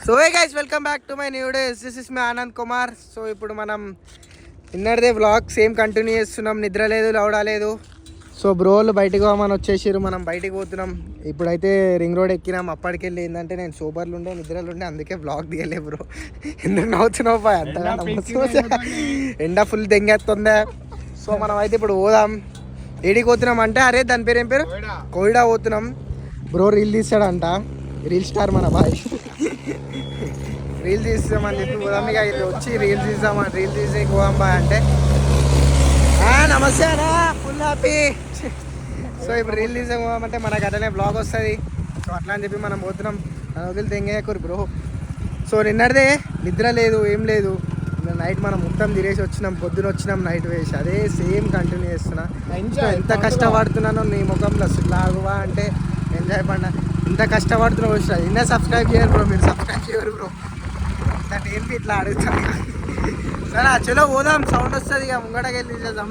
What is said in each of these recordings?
So hey guys, welcome back to my new days. This is me Anand Kumar. So ఇప్పుడు మనం నిన్నటిదే vlog same continue చేస్తున్నాం. నిద్ర లేదు, లౌడా లేదు. సో బ్రోలు బయటకు పోమని వచ్చేసారు, మనం బయటకు పోతున్నాం. ఇప్పుడైతే రింగ్ రోడ్ ఎక్కినాం. అప్పటికి వెళ్ళి ఏంటంటే నేను సూపర్లు ఉండే, నిద్రలు ఉండే, అందుకే వ్లాగ్ తీయలే బ్రో. ఎందుకు నవ్వుతున్నావు బాయ్? అంతగా ఎండ ఫుల్ దెంగేస్తుందే. సో మనం అయితే ఇప్పుడు పోదాం. ఏడికి పోతున్నాం అంటే, అరే దాని పేరు ఏం పేరు, కోయిడా పోతున్నాం. బ్రో రీల్ తీస్తాడంట, రీల్ స్టార్ మన బాయ్. రీల్ తీస్తామని చెప్పి పోదాం. ఇక వచ్చి రీల్ తీద్దామని, రీల్ తీసి పోదాం బాయ్ అంటే, నమస్తే అన్నా, ఫుల్ హ్యాపీ. సో ఇప్పుడు రీల్ తీసామంటే మనకు అట్లనే బ్లాగ్ వస్తుంది. సో అట్లా అని చెప్పి మనం పోతున్నాం. వదిలి తెంగేయకూరు బ్రో. సో నిన్నటిదే నిద్ర లేదు, ఏం లేదు. నైట్ మనం మొత్తం తిరేసి వచ్చినాం, పొద్దున వచ్చినాం, నైట్ వేసి అదే సేమ్ కంటిన్యూ చేస్తున్నా. ఎంత కష్టపడుతున్నానో నీ ముఖంలో లాగువా అంటే ఎంజాయ్ పడినా. ఇంత కష్టపడుతున్నా వచ్చినా. నిన్న సబ్స్క్రైబ్ చేయాలి బ్రో, మీరు సబ్స్క్రైబ్ చేయరు బ్రో. దాన్ని ఏంటి ఇట్లా అడుగుతాను. సరే చలో పోదాం, సౌండ్ వస్తుంది. ఇక ముంగడకి వెళ్ళి చేద్దాం.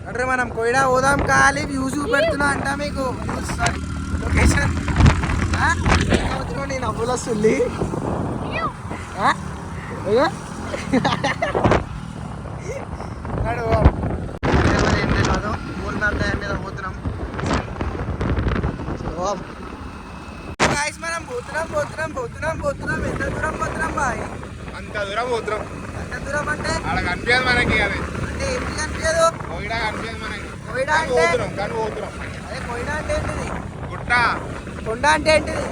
అంటే మనం కోయిడా పోదాం. ఖాళీ వ్యూస్ పెడుతున్నా అంట మీకు. సారీ లొకేషన్ నేను అవ్వలు వస్తుంది. ఏం తెలియదు, ఊరు మ్యాప్ మీద పోతున్నాం. మనం పోతున్నాం పోతున్నాం పోతున్నాం పోతున్నాం. ఎంత దూరం పోతున్నాం బాయ్? అంత దూరం పోతున్నాం. ఎంత దూరం అంటే అలా కనిపించదు మనకి. అది అంటే ఏంటి కనిపించదు? కోయిడా కనిపించదు మనకి. కోయిడా అంటే కానీ పోతున్నాం. అదే కోయిడా అంటే ఏంటిది? గుట్ట. కొండ అంటే ఏంటిది?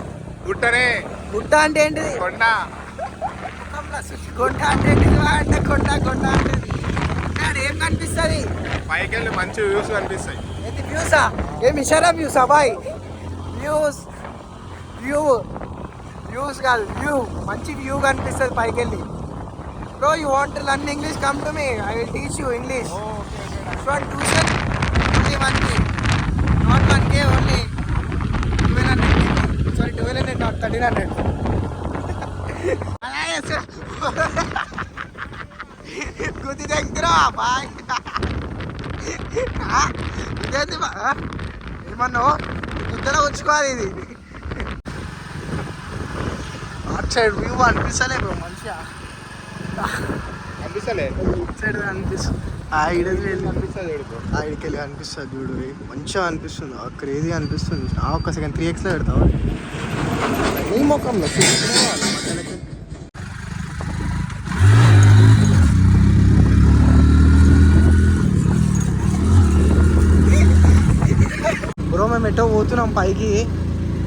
గుట్టనే. గుట్ట అంటే ఏంటిది? కొండ. కొండ అంటే ఏంటిది? అంటే కొండ, కొండ అంటే ఏం కనిపిస్తుంది? పైకి వెళ్ళి మంచి వ్యూస్ కనిపిస్తాయి. ఏంటి వ్యూసా? ఏం ఇషారా వ్యూసా బాయ్? వ్యూస్ వ్యూస్ కాదు, వ్యూ. మంచి వ్యూ కనిపిస్తుంది పైకి వెళ్ళి. Bro you want to learn English, come to me, I will teach you English. From tuition only 1K, not 1K, only 1200. Sorry 1200, not 1300. గుద్ది దగ్గర బాయ్. ఇదేంటి ఏమన్నావు? గుద్దలో ఉంచుకోవాలి ఇది. అటు సైడ్ వ్యూ అనిపిస్తలే బ్రో మంచిగా. అనిపిస్తలే సైడ్ అనిపిస్తుంది. ఆడికి వెళ్ళి అనిపిస్తుంది చూడు, మంచిగా అనిపిస్తుంది. క్రేజీ అనిపిస్తుంది. ఒక్క సెకండ్ 3x పెడతావా నీ ముఖంలో? బ్రో మేము ఎటో పోతున్నాం పైకి.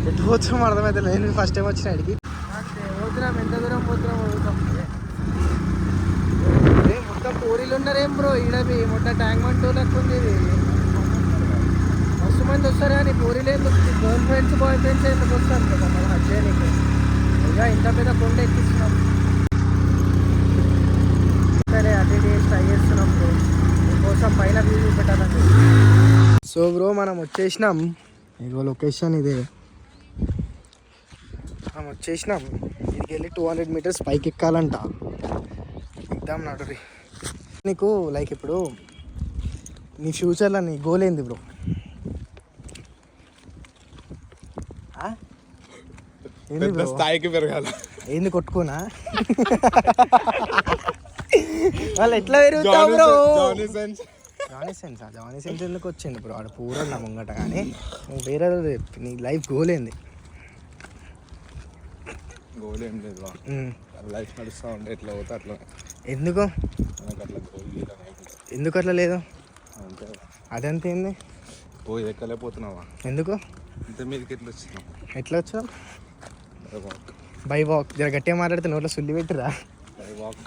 ఎటు పోతున్నాం అర్థమైతే నేను ఫస్ట్ టైం వచ్చిన ఇక్కడికి. పోతున్నాం, ఎంత దూరం పోతున్నాం పోతాం. మొత్తం పూరీలు ఉన్నారేం బ్రో ఈడవి? మొత్తం ట్యాంక్ బండ్ లెక్క ఉంది ఇది. మస్తు మంది వస్తారు కానీ పూరీలు ఎందుకు? గర్ల్ ఫ్రెండ్స్, బాయ్ ఫ్రెండ్స్ ఎందుకు వస్తారు కదా మన హజ్జేనికి? ఇక ఇంత పెద్ద కొండ ఎక్కిస్తున్నాం. సరే అదే ట్రై చేస్తున్నాం బ్రో, మీకోసం పైన వ్యూ చూపెట్టాలండి. సో బ్రో మనం వచ్చేసినాం. ఇగో లొకేషన్ ఇదే. మనం వచ్చేసినాం. ఇదికి వెళ్ళి 200 meters పైకి ఎక్కాలంట. ఎగ్దాం నడురి. నీకు లైక్ ఇప్పుడు నీ ఫ్యూచర్లో నీ గోల్ ఏంది బ్రో? ఏంది బ్రో? స్థాయికి పెరగాలి. ఏంది కొట్టుకోనా? వాళ్ళు ఎట్లా పెరుగుతావు బ్రో? జానీ సెన్స్ ఎందుకు వచ్చింది బ్రో? ఆడ పూర నా ముంగట. కానీ నువ్వు వేరే నీ లైఫ్ గోల్ ఏంది? గోల్ ఏం లేదు, లైఫ్ నడుస్తూ ఉంటే ఎట్లా పోతే అట్లా. ఎందుకు ఎందుకు అట్లా లేదు? అదంతా ఏంది? పోయి ఎక్కలేకపోతున్నావా? ఎందుకు? ఇంత మీదకి ఎట్లా వచ్చినావు? ఎట్లా వచ్చావు? By walk. జర గట్టిగా మాట్లాడితే నోట్లో సుల్లి పెట్టిరా. బై వాక్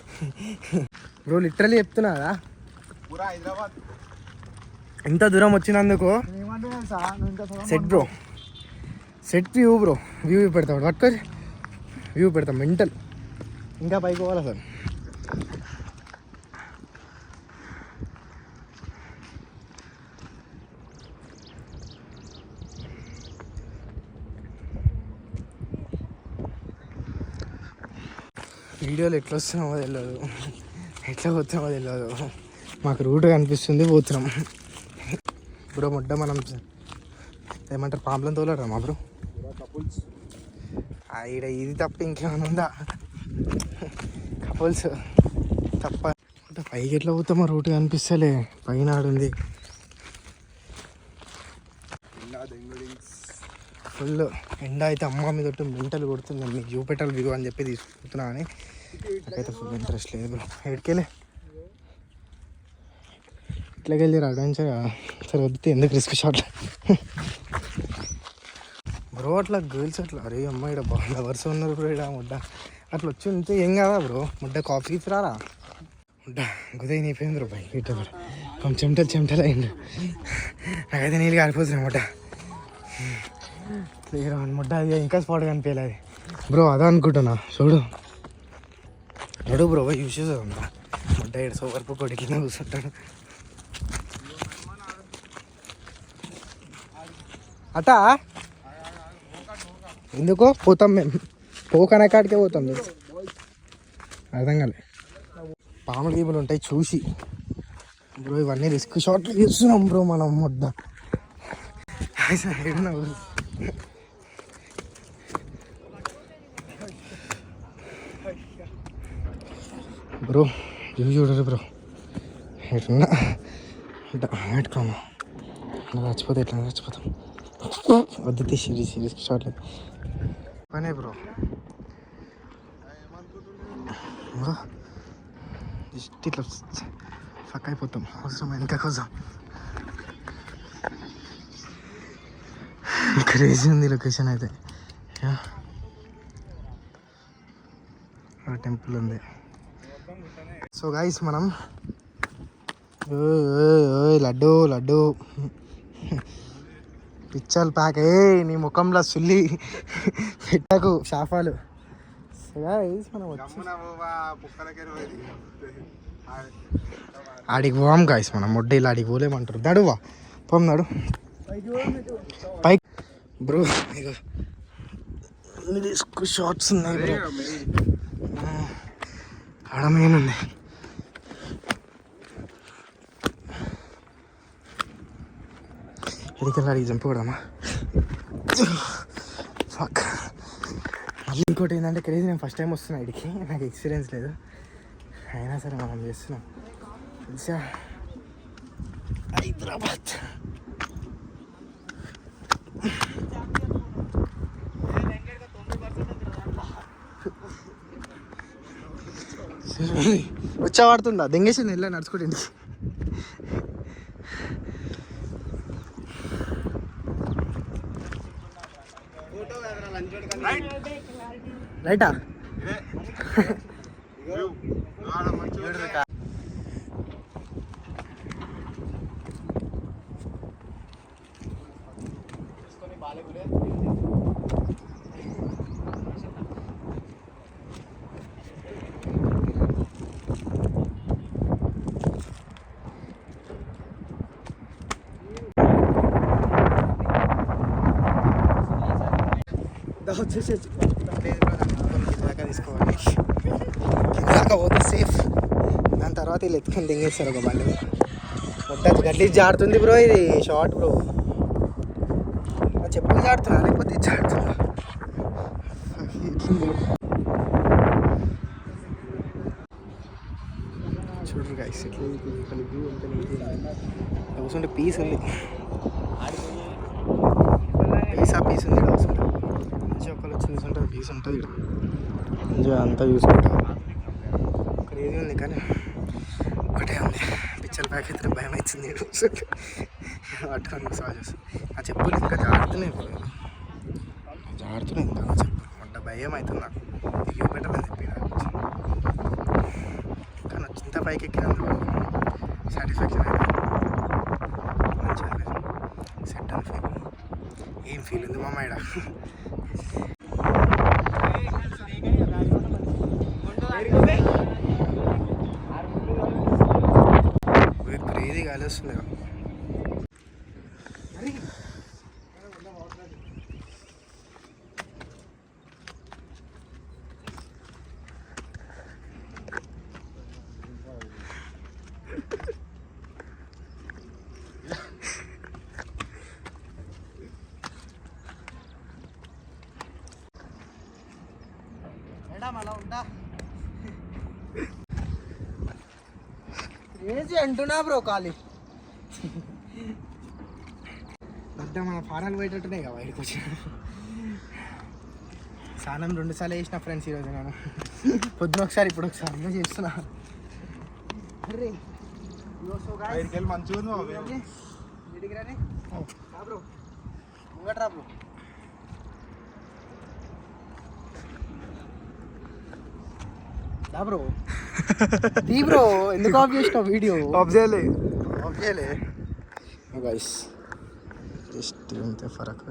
బ్రో లిటరలీ చెప్తున్నారా? హైదరాబాద్ ఎంత దూరం వచ్చినందుకు set bro, set view bro. View పెడతాడు పట్టుకొని, వ్యూ పెడతాం మెంటల్. ఇంకా పైకి పోవాలి సార్. వీడియోలు ఎట్లా వస్తున్నామో తెలియదు, ఎట్లా పోతున్నామో తెలియదు. మాకు రూట్ కనిపిస్తుంది, పోతున్నాం. బ్రో ముడ్డ మనం ఏమంటారు, ప్రాబ్లం తోలరా మా బ్రో? ఈడ ఇది తప్ప ఇంకేమైనా ఉందా? కపుల్స్ తప్ప. పైకి ఎట్లా పోతామో రూట్ కనిపిస్తలే, పైన ఆడుంది ఫుల్ ఎండ అయితే. అమ్మ మీద మెంటలు కొడుతుంది, మీకు చూపెట్టాలి వ్యూ అని చెప్పి తీసుకుంటున్నా అని. నాకైతే ఫుల్ ఇంట్రెస్ట్ లేదు బ్రో. ఎక్కడికెళ్ళి ఇట్లాకి వెళ్ళి అడ్వెంచర్ సరే వద్దు, ఎందుకు రిస్క్ షాట్ బ్రో. అట్లా గర్ల్స్ అట్లా అరే అమ్మ ఇక్కడ బాగా లవర్స్ ఉన్నారు బ్రో, ఇక్కడ ముడ్డ అట్లా వచ్చి ఉంటే ఏం కాదా బ్రో? ముడ్డ కాఫీ ఇచ్చిరారా? ముడ్డ గుదై నీపోయింది బ్రో. బైక్ ఇట్ట కొంచెం చెమటలు అయింది, నాకైతే నీళ్ళు కాలిపోతున్నాయి ముడ్డ. ముడ్డ అది ఇంకా స్పాట్ కనిపించలే అది బ్రో. అదా అనుకుంటున్నా, చూడు నడు బ్రో, యూస్ చేసేదా ముడ్డ. ఇక్కడ సోవర్పు కొడి కింద కూర్చుంటాడు అట. ఎందుకో పోతాం మేము, పోకనే కాడికే పోతాం మేము. అర్థం కాలే, పాములు గీములు ఉంటాయి చూసి బ్రో. ఇవన్నీ రిస్క్ షాట్లు చేస్తున్నాం బ్రో మనం. ముద్ద బ్రో ఇవి చూడరు బ్రో. ఎట్లా పెట్టుకోను, చచ్చిపోతే ఎట్లా చచ్చిపోతాం. వద్దు తీసి రిస్క్ షాట్లు పనే బ్రో. బ్రో జస్ట్ ఇట్లా ఫక్ అయిపోతాం అవసరం ఇంకా కోసం. క్రేజీ ఉంది లొకేషన్ అయితే. టెంపుల్ ఉంది. సో గైస్ మనం లడ్డు లడ్డు పిచ్చల్ ప్యాక్ ఏ నీ ముఖంలో సుల్లి పెట్టకు షాఫాలు. సో గైస్ మనం ఆడికి పోవాం గాయస్. మనం మొడ్డీలు ఆడికి పోలేమంటారు. నడువా పోం, నడు పైకి బ్రో. ఇక షార్ట్స్ ఉన్నాయి బ్రో, ఆడమేనుంది. ఇదికెళ్ళి అడిగి చంపకూడదమ్మా. ఫక్. మళ్ళీ ఇంకోటి ఏంటంటే క్రేజీ, నేను ఫస్ట్ టైం వస్తున్నా ఇడికి, నాకు ఎక్స్పీరియన్స్ లేదు. అయినా సరే మనం చేస్తున్నాం తెలుసా. హైదరాబాద్ వచ్చా వాడుతుందా దెంగేసింది వెళ్ళా నడుచుకుంటే. రైటా వచ్చేసి దాకా తీసుకోవాలి. దాకా పోతే సేఫ్. దాని తర్వాత వీళ్ళు ఎత్తుకొని దింగేస్తారు ఒక బండి. మొత్తం గడ్డి జాడుతుంది బ్రో. ఇది షార్ట్ బ్రో. చెప్పులు జాడుతున్నా లేకపోతే జాడుతున్నా. చూడరు గైస్ కూర్చుంటే పీస్ ఉంది. పీస్ ఉంది కూర్చుంటే మంచిగా ఒకళ్ళు వచ్చి కూర్చుంటే పీస్ ఉంటుంది. మంచిగా అంతా చూసుకుంటా క్రేజీ ఉంది. కానీ ఒకటే ఉంది, పిక్చర్ ప్యాక్ అయితే భయం అవుతుంది. పట్టుకొని సాల్వ్ చేస్తాను. ఆ చెప్పులు ఇంకా జాడుతున్నాయి ఇంకా నా చెప్పులు. వంట భయం అవుతుంది నాకు. రివ్యూ పెట్టాలని చెప్పి కానీ ఇంత పైకి ఎక్కినందుకు సాటిస్ఫాక్షన్ అయితే మంచిగా సెట్ అని ఫీల్. ఏం ఫీల్ ఉంది మా మైడ. క్రేజీ గాలి వస్తుంది. ఉంటా క్రేజీ అంటున్నా బ్రో ఖాళీ అడ్డా మన ఫారాలు పోయేటట్టునే కదా బయటకు వచ్చిన స్నానం 2 సార్లు వేసిన ఫ్రెండ్స్ ఈరోజు నేను పొద్దున ఒకసారి ఇప్పుడు ఒకసారి ఇంకా చేస్తున్నా అరే మంచిగా బ్రో ముంగట్రా బ్రో బ్రో దీ బ్రో ఎందుకు ఆఫ్ చేసినావు వీడియో ఆఫ్ చేయలే గైస్ జస్ట్ ఇంత ఫరక్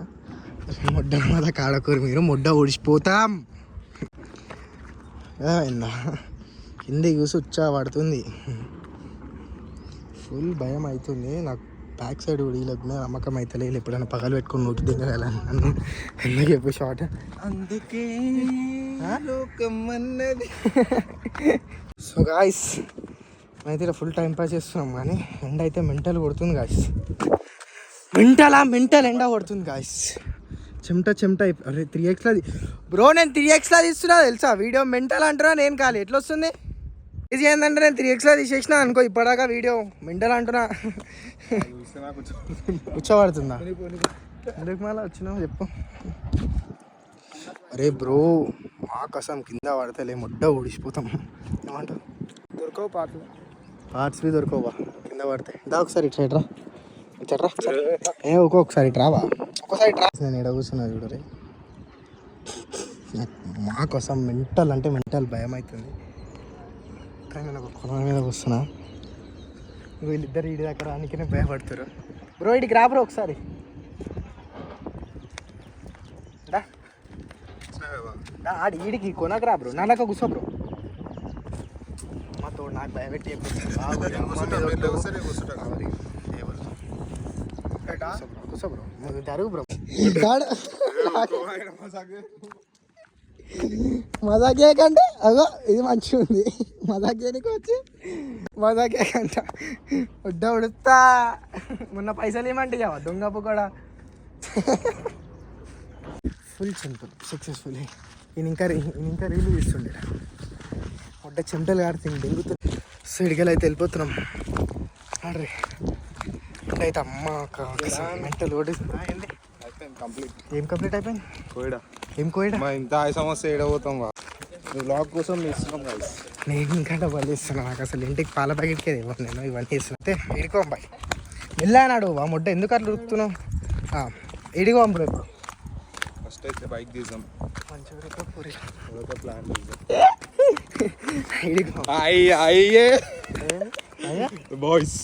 మొడ్డ మీద కాడకూరు మీరు మొడ్డ ఓడిచిపోతాం ఎందా కింద చూసి వచ్చా పడుతుంది ఫుల్ భయం అవుతుంది నాకు బ్యాక్ సైడ్ ఉడిలేకుండా నమ్మకం అయితే లేదు ఎప్పుడైనా పగలు పెట్టుకొని నోటి దిగగలను నన్ను ఎందుకు చెప్పు షార్ట్ అందుకే లోకమన్నది సో గాయస్ అయితే ఇలా ఫుల్ టైం పాస్ చేస్తున్నాం కానీ ఎండ అయితే మెంటల్ కొడుతుంది గాయస్ మెంటల్ ఎండ కొడుతుంది గాయస్ చెమట అరే 3x బ్రో నేను 3x తీస్తున్నా తెలుసా వీడియో మెంటల్ అంటున్నా నేను కాదు ఎట్లా వస్తుంది ఇది ఏంటంటే నేను 3x తీసేసిన అనుకో ఇప్పటిదాకా వీడియో మెంటల్ అంటున్నా కూర్చోబడుతుందా ఎందుకు మళ్ళీ వచ్చినావు చెప్పు అరే బ్రో మా కసం కింద పడతలే మొడ్డ ఊడిసిపోతాం ఏమంటావు దొరకవు పార్ట్స్ బి దొరకవా కింద పడతాయి దా ఒకసారి ఇటు సైడ్ రా ఇట్రా ఒక్కొక్కసారి ఇట్రావా ఒక్కసారి ట్రా నేను ఎడ కూర్చున్నా చూడరే మా కోసం మెంటల్ అంటే మెంటల్ భయం అవుతుంది కానీ నేను ఒక కొన మీద కూర్చున్నా వీళ్ళిద్దరు ఇడి దగ్గర రానికనే భయపడతారు బ్రో ఇడికి రా బ్రో ఒకసారి ఆడి ఈడికి కొనకు రా బ్రో నాక కూర్చో బ్రో మా తోడు నాకు భయపెట్టి కూర్చో బ్రో జరుగు బ్రో మజాకే కంటే అగో ఇది మంచిగా ఉంది మజాకేనికి వచ్చి మజాకే కంట ఉడుతా మొన్న పైసలు ఏమంటే చావా దొంగపు కూడా ఫుల్ సింపుల్ సక్సెస్ఫుల్ ఈయన ఇంకా రీలు తీస్తుండే ఒడ్డ చెమటలు కాడుతుంది దెంగుతుంది సైడ్కి అయితే వెళ్ళిపోతున్నాం ఆడ్రీ అయితే అమ్మ మెంటల్ ఓడిస్తుంది ఏం కంప్లీట్ అయిపోయింది ఏం కోయడా మా ఇంత సమస్య ఏడబోతాం బ్లాగ్ కోసం ఇస్తున్నాం కదా నేను ఇంకా డబ్బులు ఇస్తున్నాను నాకు అసలు ఇంటికి పాల ప్యాకెట్కే ఇవ్వను నేను ఇవన్నీ ఇస్తున్నా ఇడికో అబ్బాయి వెళ్ళానాడు ఆ ముడ్డ ఎందుకు అట్లా ఉరుకుతున్నావు ఇడిగో అమ్ముడు ఇప్పుడు ఫస్ట్ అయితే బైక్ తీసాం మంచిగా పూరి ప్లాన్ ఇడిగో అయ్యే బాయ్స్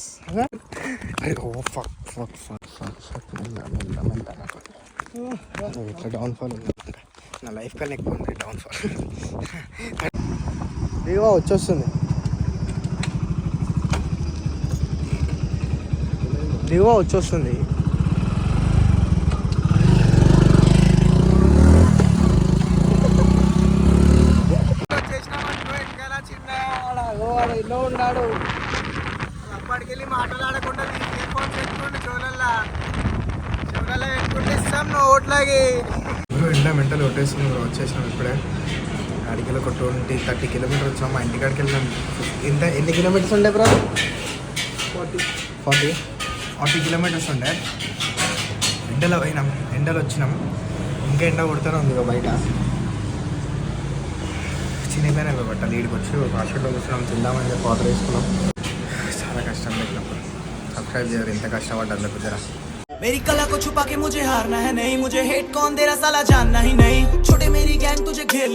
అరే ఓ ఫక్ ఇట్లా డౌన్ఫాల్ ఉంది నా లైఫ్ కన్నా ఎక్కువ ఉంది డౌన్ఫాల్ ఇదిగో వచ్చేస్తుంది వాడు ఇల్లో ఉన్నాడు అప్పటికెళ్ళి మాట్లాడకుండా పెట్టుకోండి చెవులల్లో పెట్టుకుంటే ఇస్తాం నువ్వు ఓట్లాగి ఎండ మెంటల్ కొట్టేస్తుంది వచ్చేసినాం ఇప్పుడే అడిగిలో ఒక 20-30 కిలోమీటర్ వచ్చాం మా ఇంటికాడికి వెళ్ళినాం ఎన్ని కిలోమీటర్స్ ఉండే బ్రో 40 కిలోమీటర్స్ ఉండే ఎండలో పోయినాం ఎండలో వచ్చినాం ఇంకా ఎండ కొడుతూనే ఉంది ఇక బయట చిన్నగానే బట్టలు ఈడికి వచ్చి హాస్పిటల్లో కూర్చున్నాం తిందామని చెప్పి ఆర్డర్ వేసుకున్నాం చాలా కష్టం పెట్టినప్పుడు సబ్స్క్రైబ్ చేయరు ఎంత కష్టపడ్డారు కుదరా मेरी कला को छुपा के मुझे हारना है नहीं मुझे हेट कौन दे रहा साला जानना ही नहीं छोटे मेरी गैंग तुझे घेर